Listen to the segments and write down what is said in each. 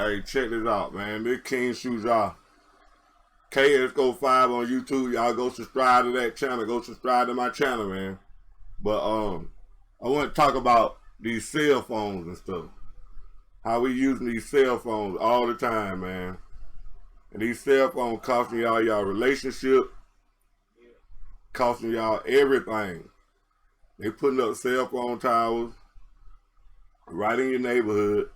Hey, check this out, man. This King Shuja. KSGO5 on YouTube. Y'all go subscribe to that channel. Go subscribe to my channel, man. But I want to talk about these cell phones and stuff. How we using these cell phones all the time, man. And these cell phones costing y'all relationship, costing y'all everything. They putting up cell phone towers right in your neighborhood.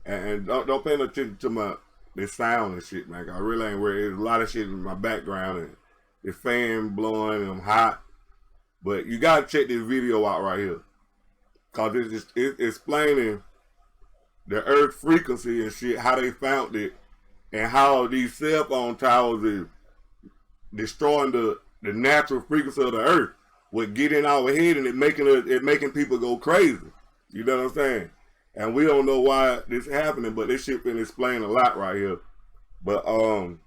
And don't pay no attention to the sound and shit, man. I really ain't worried. There's a lot of shit in my background and the fan blowing and I'm hot. But you gotta check this video out right here. Cause it's explaining the Earth frequency and shit, how they found it, and how these cell phone towers is destroying the natural frequency of the Earth. With getting our head and it making people go crazy. You know what I'm saying? And we don't know why this is happening, but this shit been explained a lot right here. But y'all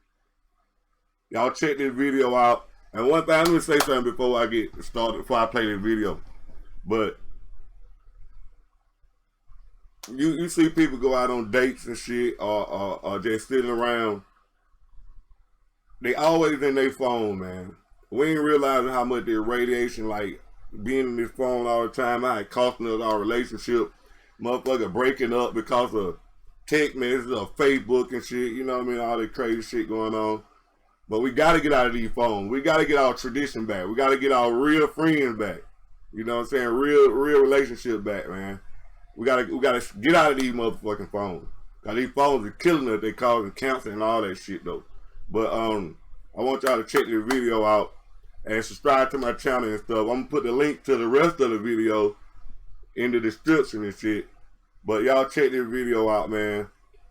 check this video out. And one thing, let me say something before I get started, before I play this video. But you see people go out on dates and shit, or just sitting around. They always in their phone, man. We ain't realizing how much the radiation, like being in this phone all the time, how it costing us our relationship. Motherfucker breaking up because of text messages or Facebook and shit, you know what I mean? All that crazy shit going on. But we gotta get out of these phones. We gotta get our tradition back. We gotta get our real friends back. You know what I'm saying? Real relationship back, man. We gotta get out of these motherfucking phones. Cause these phones are killing us. They causing cancer and all that shit though. But I want y'all to check this video out and subscribe to my channel and stuff. I'm gonna put the link to the rest of the video in the description and shit. But y'all check this video out, man.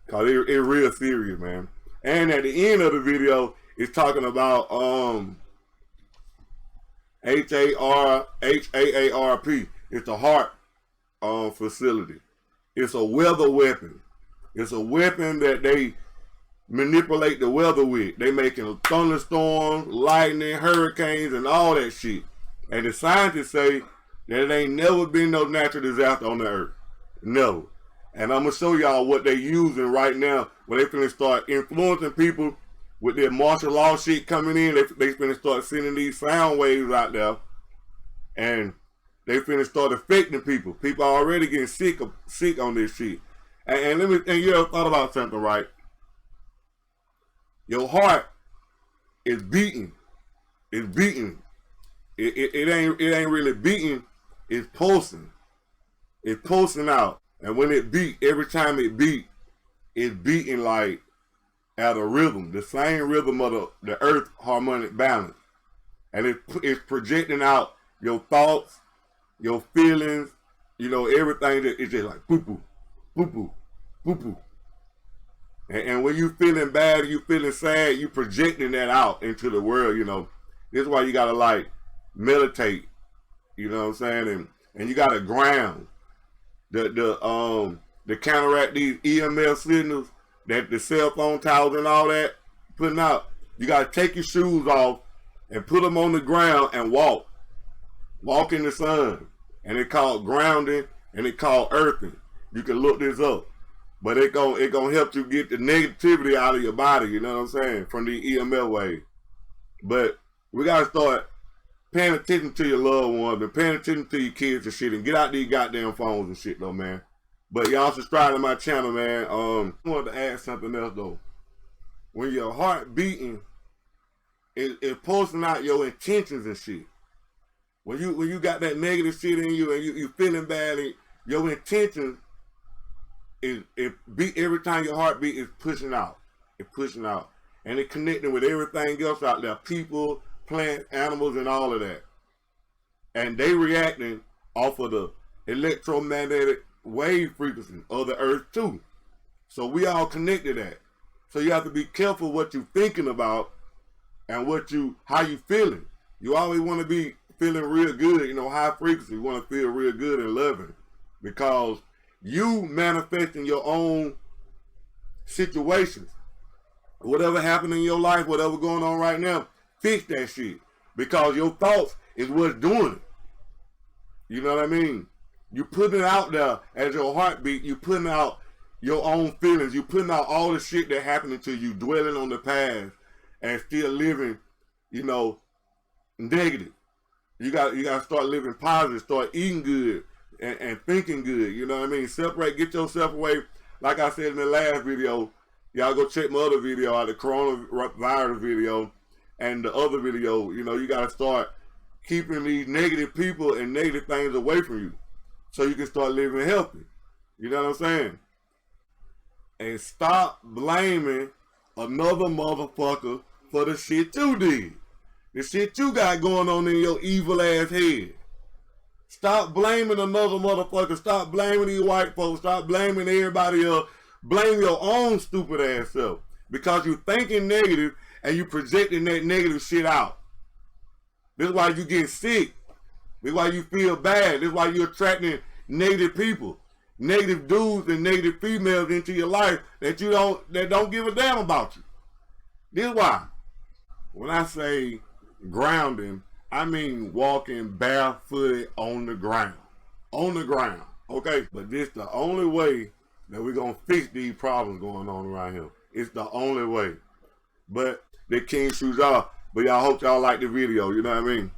Cause it real serious, man. And at the end of the video, it's talking about HAARP. It's the heart facility. It's a weather weapon. It's a weapon that they manipulate the weather with. They making thunderstorms, lightning, hurricanes, and all that shit. And the scientists say that it ain't never been no natural disaster on the earth. Never. And I'm gonna show y'all what they using right now when they finna start influencing people with their martial law shit coming in. They finna start sending these sound waves out there, and they finna start affecting people. People are already getting sick on this shit. And you ever thought about something, right? Your heart is beating. It's beating. It ain't really beating. It's pulsing. It's pulsing out. And when it beat, every time it beat, it's beating like at a rhythm, the same rhythm of the earth harmonic balance. And it's projecting out your thoughts, your feelings, you know, everything that it's just like poo-poo, poo-poo, poo-poo. And when you feeling bad, you feeling sad, you projecting that out into the world, you know. This is why you gotta like meditate, you know what I'm saying? And you gotta ground the counteract these EMF signals that the cell phone towers and all that putting out. You gotta take your shoes off and put them on the ground and walk in the sun. And it's called grounding and it's called earthing. You can look this up, but it gonna help you get the negativity out of your body. You know what I'm saying? From the EMF wave. But we gotta start paying attention to your loved ones and paying attention to your kids and shit, and get out these goddamn phones and shit though, man. But y'all subscribe to my channel, man. I wanted to add something else though. When your heart beating, it's pulsing out your intentions and shit. When you got that negative shit in you and you feeling bad, and your intentions is beat every time your heartbeat is pushing out. It's pushing out. And it's connecting with everything else out there. People, plants, animals, and all of that. And they reacting off of the electromagnetic wave frequency of the earth too. So we all connected that. So you have to be careful what you're thinking about and how you feeling. You always want to be feeling real good, you know, high frequency. You want to feel real good and loving, because you manifesting your own situations. Whatever happened in your life, whatever going on right now, fix that shit, because your thoughts is what's doing it. You know what I mean? You putting it out there as your heartbeat. You putting out your own feelings. You putting out all the shit that happening to you, dwelling on the past, and still living, you know, negative. You got to start living positive, start eating good, and thinking good. You know what I mean? Separate, get yourself away. Like I said in the last video, y'all go check my other video out, the coronavirus video, and the other video. You know, you got to start keeping these negative people and negative things away from you, so you can start living healthy. You know what I'm saying? And stop blaming another motherfucker for the shit you did. The shit you got going on in your evil ass head. Stop blaming another motherfucker. Stop blaming these white folks. Stop blaming everybody else. Blame your own stupid ass self. Because you thinking negative and you projecting that negative shit out. This is why you get sick. This is why you feel bad. This is why you're attracting negative people. Negative dudes and negative females into your life that don't give a damn about you. This is why. When I say grounding, I mean walking barefooted on the ground. On the ground. Okay? But this the only way that we're going to fix these problems going on around here. It's the only way. But the king shoes off. But y'all hope y'all like the video. You know what I mean?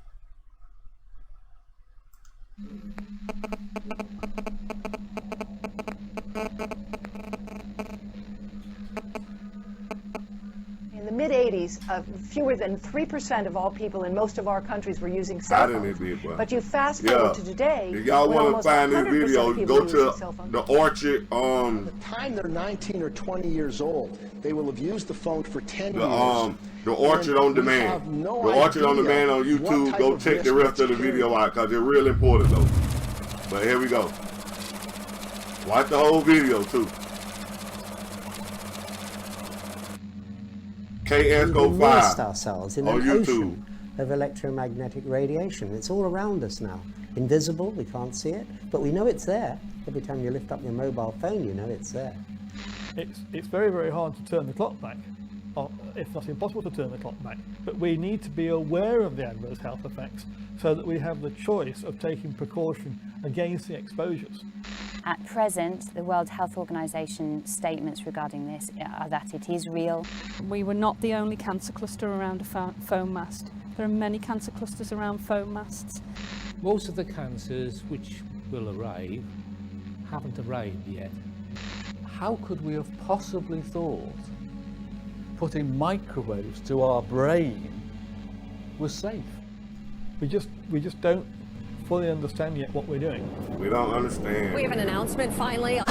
In the mid-'80s, fewer than 3% of all people in most of our countries were using cell phones. But you fast forward to today. If y'all want to find this video, go to the Orchard. By the time they're 19 or 20 years old, they will have used the phone for 10 years. The Orchard on Demand. The Orchard on Demand on YouTube. Go check the rest of the video out because it's real important though. But here we go. Watch the whole video too. KSGO5 immersed ourselves in on an YouTube. ocean of electromagnetic radiation. It's all around us now. Invisible, we can't see it, but we know it's there. Every time you lift up your mobile phone, you know it's there. It's very, very hard to turn the clock back, or if not impossible to turn the clock back. But we need to be aware of the adverse health effects so that we have the choice of taking precaution against the exposures. At present, the World Health Organization statements regarding this are that it is real. We were not the only cancer cluster around a foam mast. There are many cancer clusters around foam masts. Most of the cancers which will arrive haven't arrived yet. How could we have possibly thought putting microwaves to our brain was safe? We just don't fully understand yet what we're doing. We don't understand. We have an announcement finally.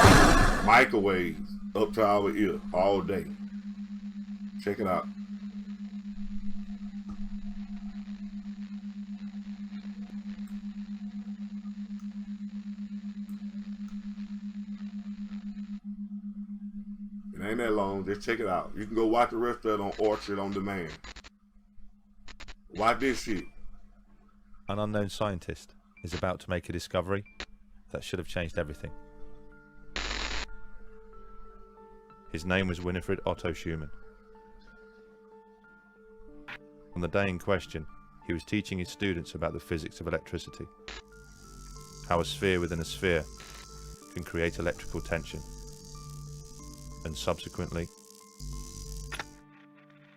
Microwaves up to our ear all day. Check it out. It ain't that long. Just check it out. You can go watch the rest of it on Orchard on Demand. Watch this shit. An unknown scientist is about to make a discovery that should have changed everything. His name was Winifred Otto Schumann. On the day in question, he was teaching his students about the physics of electricity, how a sphere within a sphere can create electrical tension, and subsequently,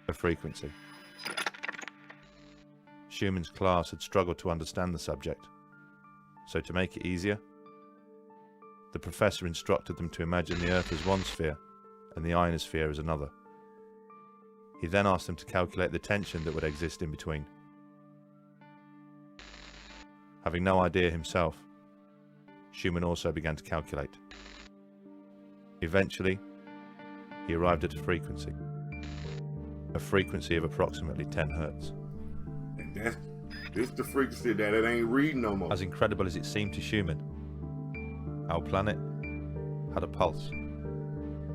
a frequency. Schumann's class had struggled to understand the subject, so to make it easier, the professor instructed them to imagine the Earth as one sphere and the ionosphere as another. He then asked them to calculate the tension that would exist in between. Having no idea himself, Schumann also began to calculate. Eventually, he arrived at a frequency of approximately 10 Hertz. And this the frequency that it ain't reading no more. As incredible as it seemed to Schumann, our planet had a pulse,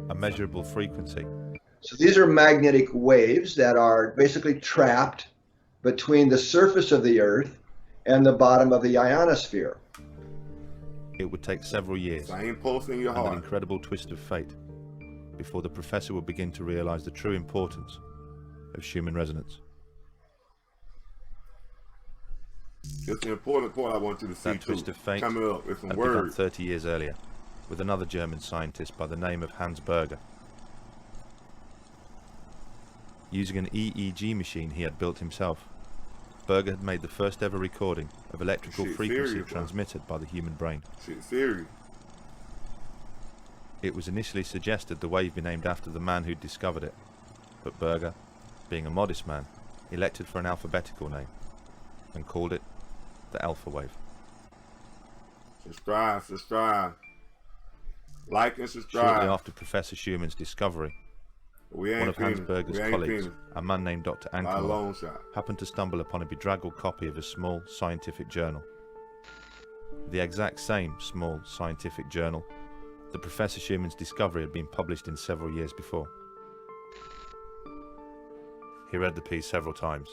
a measurable frequency. So these are magnetic waves that are basically trapped between the surface of the Earth and the bottom of the ionosphere. It would take several years Same pulse in your and heart. an incredible twist of fate before the professor would begin to realize the true importance of Schumann resonance. It's the important part I want you to see That twist too. of fate Coming up with some had begun words. 30 years earlier. with another German scientist by the name of Hans Berger. Using an EEG machine he had built himself, Berger had made the first ever recording of electrical frequency transmitted by the human brain. It was initially suggested the wave be named after the man who'd discovered it, but Berger, being a modest man, elected for an alphabetical name and called it the Alpha Wave. Subscribe. Like and subscribe. Shortly after Professor Schumann's discovery, one of Hans Berger's colleagues, a man named Dr. Ankerloff, happened to stumble upon a bedraggled copy of a small scientific journal. The exact same small scientific journal that Professor Schumann's discovery had been published in several years before. He read the piece several times,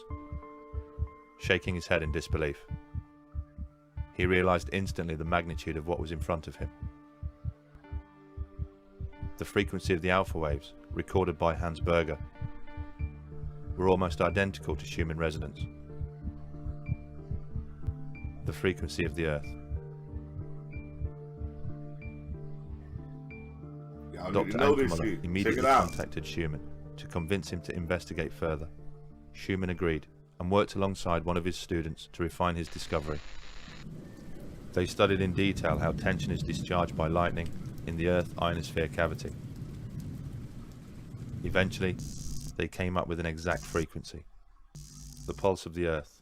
shaking his head in disbelief. He realized instantly the magnitude of what was in front of him. The frequency of the alpha waves, recorded by Hans Berger, were almost identical to Schumann resonance. The frequency of the Earth. Dr. Ankermuller immediately contacted Schumann to convince him to investigate further. Schumann agreed and worked alongside one of his students to refine his discovery. They studied in detail how tension is discharged by lightning in the Earth ionosphere cavity. Eventually, they came up with an exact frequency. The pulse of the Earth,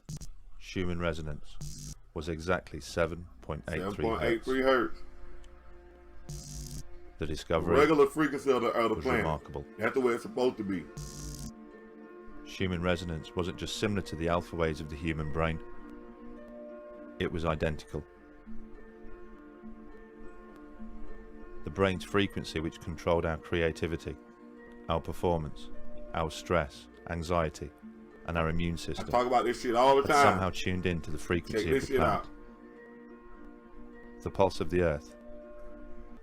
Schumann resonance, was exactly 7.83 Hertz. The discovery regular frequency of the was planet. Remarkable. That's the way it's supposed to be. Schumann resonance wasn't just similar to the alpha waves of the human brain, it was identical. The brain's frequency, which controlled our creativity, our performance, our stress, anxiety, and our immune system, I talk about this shit all the had time. somehow tuned in to the frequency of the planet. The pulse of the Earth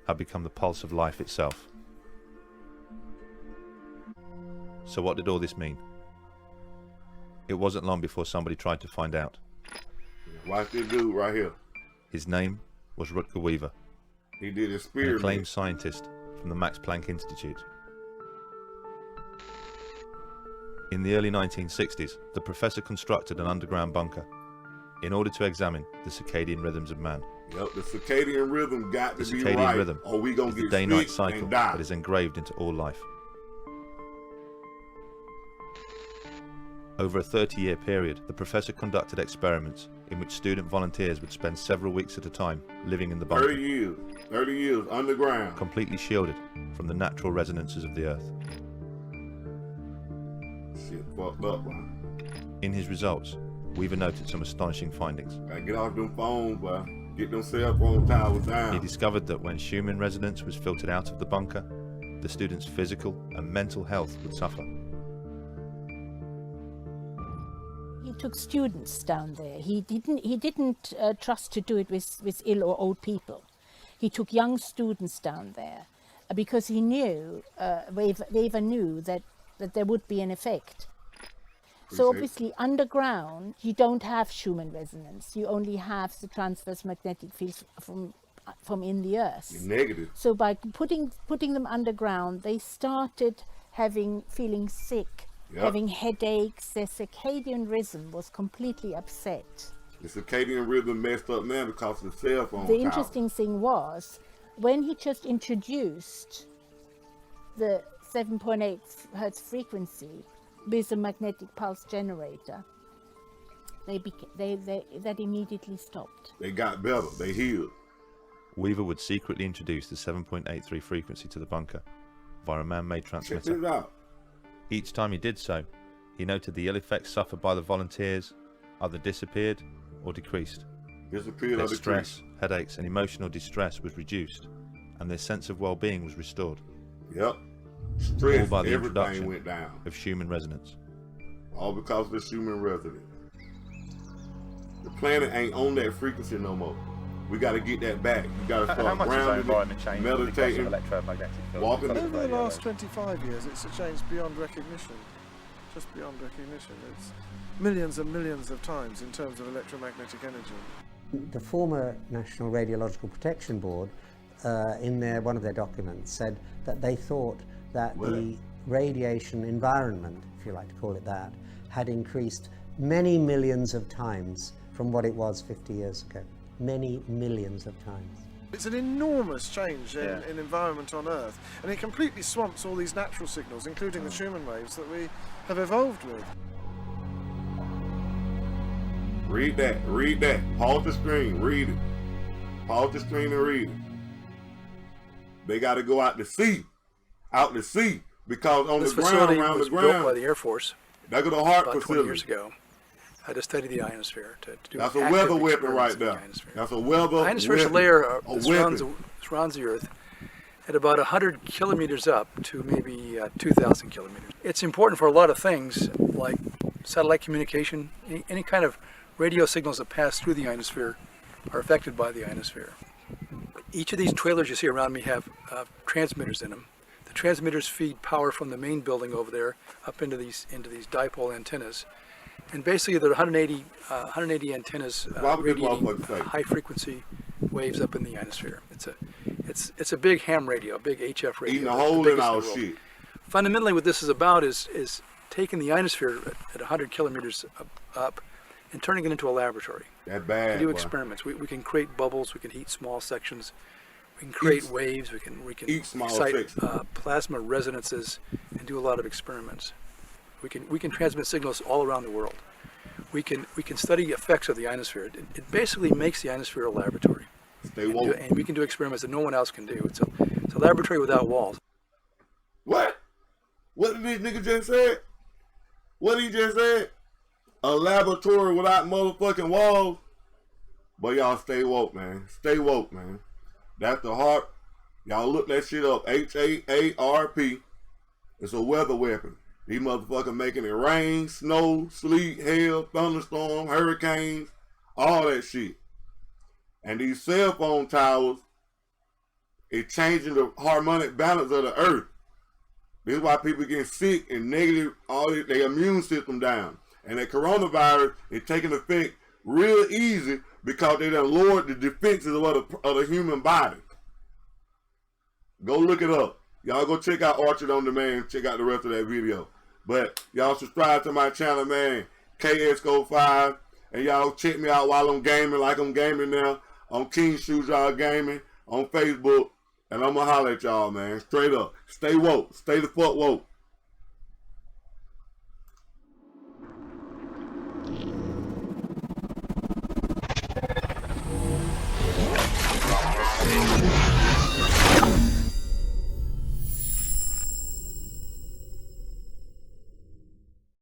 had become the pulse of life itself. So what did all this mean? It wasn't long before somebody tried to find out. Watch this dude right here. His name was Rutger Weaver. He did an experiment. acclaimed scientist from the Max Planck Institute. In the early 1960s, the professor constructed an underground bunker in order to examine the circadian rhythms of man. Yep, the circadian rhythm got to be right. The circadian rhythm or we gonna is the get day-night sick cycle and die. that is engraved into all life. Over a 30-year period, the professor conducted experiments in which student volunteers would spend several weeks at a time living in the bunker. 30 years underground. Completely shielded from the natural resonances of the Earth. Shit fucked up, man. In his results, Weaver noted some astonishing findings. Gotta get off them phones, boy. Get them cell phone towers down. He discovered that when Schumann resonance was filtered out of the bunker, the students' physical and mental health would suffer. He took students down there. He didn't trust to do it with ill or old people. He took young students down there because he knew, Weaver knew that there would be an effect. So obviously underground you don't have Schumann resonance. You only have the transverse magnetic fields from in the Earth. Negative. So by putting them underground, they started feeling sick, having headaches. Their circadian rhythm was completely upset. The circadian rhythm messed up now because of the cell phone The tower. interesting thing was when he just introduced the 7.8 Hertz frequency with a magnetic pulse generator, that immediately stopped. They got better. They healed. Weaver would secretly introduce the 7.83 frequency to the bunker via a man-made transmitter. Check this out. Each time he did so, he noted the ill effects suffered by the volunteers either disappeared or decreased. Disappeared their or stress, decreased. headaches, and emotional distress was reduced, and their sense of well-being was restored. Yep. Stress, all by the everything introduction went down. of Schumann resonance. All because of the Schumann resonance. The planet ain't on that frequency no more. We got to get that back. You got to start grounding, meditating, electromagnetic field? walking. Over the last 25 years, it's a change beyond recognition. Just beyond recognition. It's millions and millions of times in terms of electromagnetic energy. The former National Radiological Protection Board in one of their documents, said that they thought that the radiation environment, if you like to call it that, had increased many millions of times from what it was 50 years ago. Many millions of times. It's an enormous change in environment on Earth, and it completely swamps all these natural signals, including the Schumann waves that we have evolved with. Read that. Pause the screen, read it. Pause the screen and read it. They got to go out to sea, because on this the ground, around was the ground, built by the Air Force. They go to heart about facility 20 years ago. I had to study the ionosphere to do. That's a weather weapon right there. That's a weather weapon. The ionosphere layer surrounds the Earth at about 100 kilometers up to maybe 2,000 kilometers. It's important for a lot of things like satellite communication. Any kind of radio signals that pass through the ionosphere are affected by the ionosphere. Each of these trailers you see around me have transmitters in them. The transmitters feed power from the main building over there up into these dipole antennas. And basically there are 180 antennas radiating high frequency waves up in the ionosphere. It's a big ham radio, a big HF radio. Eating a hole in our shit. Fundamentally what this is about is taking the ionosphere at 100 kilometers up and turning it into a laboratory. That bad. We do experiments. We can create bubbles. We can heat small sections. We can create waves. We can excite plasma resonances and do a lot of experiments. We can transmit signals all around the world. We can study effects of the ionosphere. It basically makes the ionosphere a laboratory. And we can do experiments that no one else can do. It's a laboratory without walls. What? What did this nigga just say? What he just said? A laboratory without motherfucking walls? But y'all stay woke, man. Stay woke, man. That's the heart. Y'all look that shit up. HAARP. It's a weather weapon. These motherfuckers making it rain, snow, sleet, hail, thunderstorm, hurricanes, all that shit. And these cell phone towers, it's changing the harmonic balance of the earth. This is why people get sick and negative, all their immune system down. And that coronavirus is taking effect real easy because they done lowered the defenses of the human body. Go look it up. Y'all go check out Orchard on Demand. Check out the rest of that video. But y'all subscribe to my channel, man. KSCO5. And y'all check me out while I'm gaming, like I'm gaming now. On King Shoes Y'all Gaming on Facebook. And I'm going to holler at y'all, man. Straight up. Stay woke. Stay the fuck woke.